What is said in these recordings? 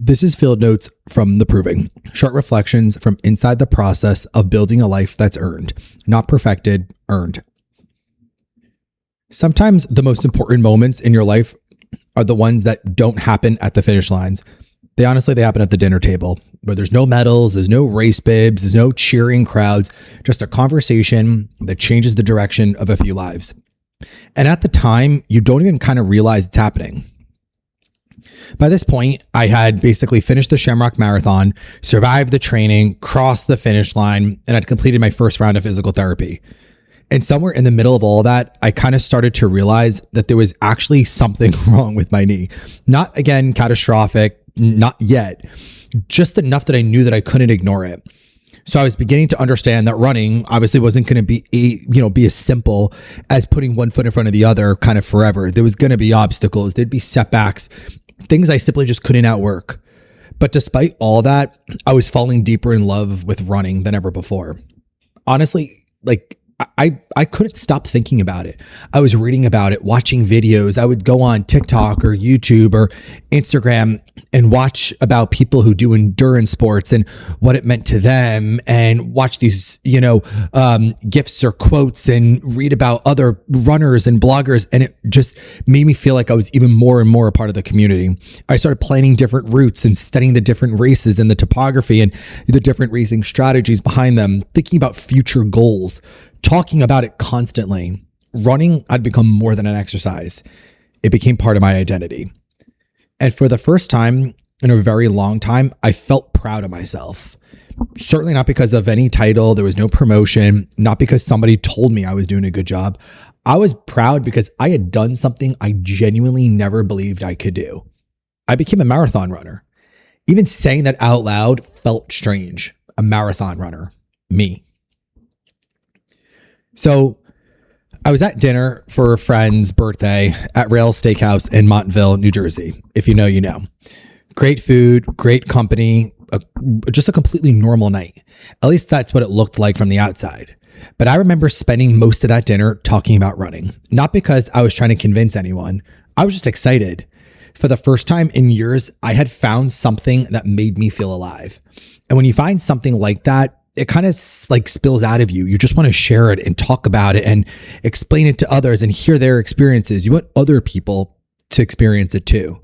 This is Field Notes from the Proving, short reflections from inside the process of building a life that's earned, not perfected, earned. Sometimes the most important moments in your life are the ones that don't happen at the finish lines. They happen at the dinner table, where there's no medals, there's no race bibs, there's no cheering crowds, just a conversation that changes the direction of a few lives. And at the time, you don't even kind of realize it's happening. By this point, I had basically finished the Shamrock Marathon, survived the training, crossed the finish line, and I'd completed my first round of physical therapy. And somewhere in the middle of all that, I kind of started to realize that there was actually something wrong with my knee. Not, again, catastrophic, not yet, just enough that I knew that I couldn't ignore it. So I was beginning to understand that running obviously wasn't going to be as simple as putting one foot in front of the other kind of forever. There was going to be obstacles. There'd be setbacks, things I simply just couldn't outwork. But despite all that, I was falling deeper in love with running than ever before. Honestly, I couldn't stop thinking about it. I was reading about it, watching videos. I would go on TikTok or YouTube or Instagram and watch about people who do endurance sports and what it meant to them, and watch these, gifs or quotes and read about other runners and bloggers. And it just made me feel like I was even more and more a part of the community. I started planning different routes and studying the different races and the topography and the different racing strategies behind them, thinking about future goals, talking about it constantly. Running had become more than an exercise. It became part of my identity. And for the first time in a very long time, I felt proud of myself. Certainly not because of any title. There was no promotion, not because somebody told me I was doing a good job. I was proud because I had done something I genuinely never believed I could do. I became a marathon runner. Even saying that out loud felt strange. A marathon runner. Me. So I was at dinner for a friend's birthday at Rails Steakhouse in Montville, New Jersey. If you know, you know. Great food, great company, just a completely normal night. At least that's what it looked like from the outside. But I remember spending most of that dinner talking about running. Not because I was trying to convince anyone. I was just excited. For the first time in years, I had found something that made me feel alive. And when you find something like that, it kind of spills out of you. You just want to share it and talk about it and explain it to others and hear their experiences. You want other people to experience it too.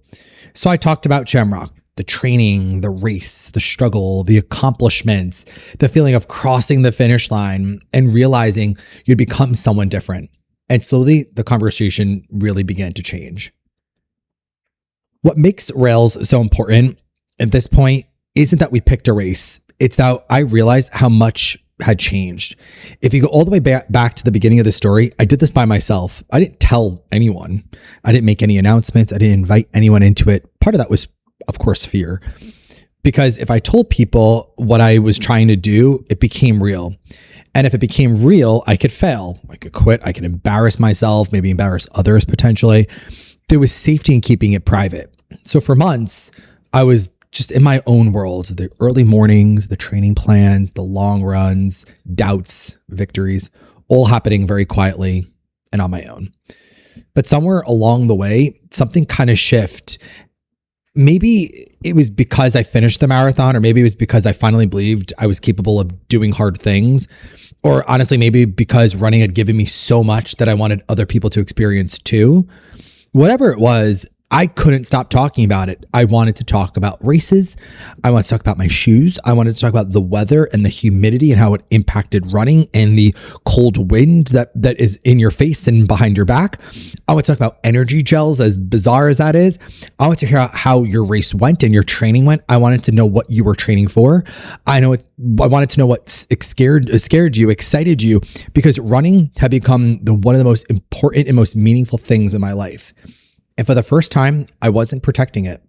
So I talked about Shamrock, the training, the race, the struggle, the accomplishments, the feeling of crossing the finish line and realizing you'd become someone different. And slowly the conversation really began to change. What makes Rails so important at this point isn't that we picked a race. It's that I realized how much had changed. If you go all the way back to the beginning of the story, I did this by myself. I didn't tell anyone. I didn't make any announcements. I didn't invite anyone into it. Part of that was, of course, fear. Because if I told people what I was trying to do, it became real. And if it became real, I could fail. I could quit. I could embarrass myself, maybe embarrass others potentially. There was safety in keeping it private. So for months, I was just in my own world, the early mornings, the training plans, the long runs, doubts, victories, all happening very quietly and on my own. But somewhere along the way, something kind of shifted. Maybe it was because I finished the marathon, or maybe it was because I finally believed I was capable of doing hard things. Or honestly, maybe because running had given me so much that I wanted other people to experience too. Whatever it was, I couldn't stop talking about it. I wanted to talk about races. I wanted to talk about my shoes. I wanted to talk about the weather and the humidity and how it impacted running and the cold wind that is in your face and behind your back. I want to talk about energy gels, as bizarre as that is. I want to hear how your race went and your training went. I wanted to know what you were training for. I wanted to know what scared you, excited you, because running had become one of the most important and most meaningful things in my life. And for the first time, I wasn't protecting it.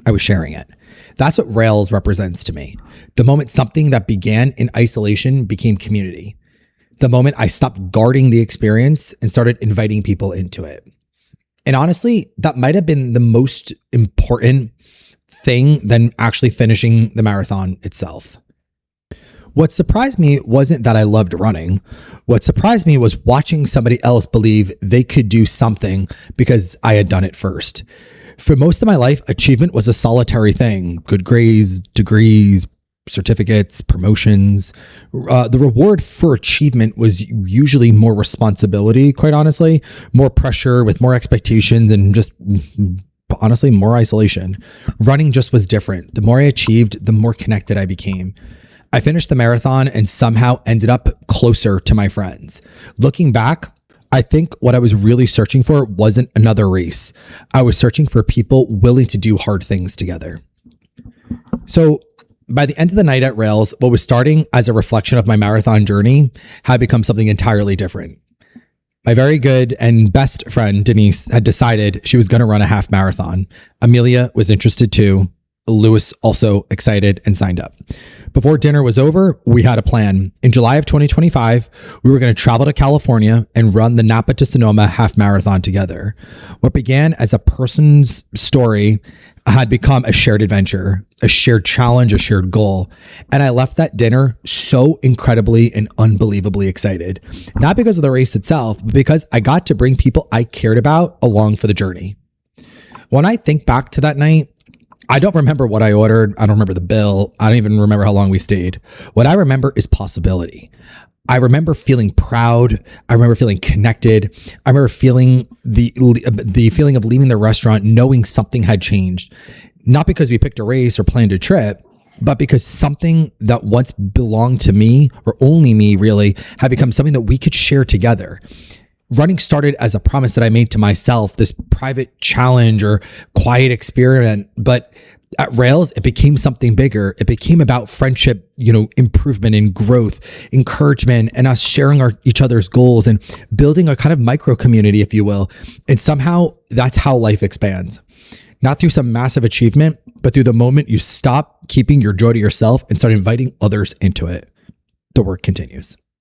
I was sharing it. That's what Rails represents to me. The moment something that began in isolation became community. The moment I stopped guarding the experience and started inviting people into it. And honestly, that might have been the most important thing than actually finishing the marathon itself. What surprised me wasn't that I loved running. What surprised me was watching somebody else believe they could do something because I had done it first. For most of my life, achievement was a solitary thing. Good grades, degrees, certificates, promotions. The reward for achievement was usually more responsibility, quite honestly, more pressure with more expectations and just honestly more isolation. Running just was different. The more I achieved, the more connected I became. I finished the marathon and somehow ended up closer to my friends. Looking back, I think what I was really searching for wasn't another race. I was searching for people willing to do hard things together. So by the end of the night at Rails, what was starting as a reflection of my marathon journey had become something entirely different. My very good and best friend, Denise, had decided she was going to run a half marathon. Amelia was interested too. Lewis also excited and signed up. Before dinner was over, we had a plan. In July of 2025, we were going to travel to California and run the Napa to Sonoma Half Marathon together. What began as a person's story had become a shared adventure, a shared challenge, a shared goal. And I left that dinner so incredibly and unbelievably excited. Not because of the race itself, but because I got to bring people I cared about along for the journey. When I think back to that night, I don't remember what I ordered. I don't remember the bill. I don't even remember how long we stayed. What I remember is possibility. I remember feeling proud. I remember feeling connected. I remember feeling the feeling of leaving the restaurant knowing something had changed. Not because we picked a race or planned a trip, but because something that once belonged to me, or only me really, had become something that we could share together. Running started as a promise that I made to myself, this private challenge or quiet experiment. But at Rails, it became something bigger. It became about friendship, improvement and growth, encouragement, and us sharing each other's goals and building a kind of micro community, if you will. And somehow that's how life expands. Not through some massive achievement, but through the moment you stop keeping your joy to yourself and start inviting others into it. The work continues.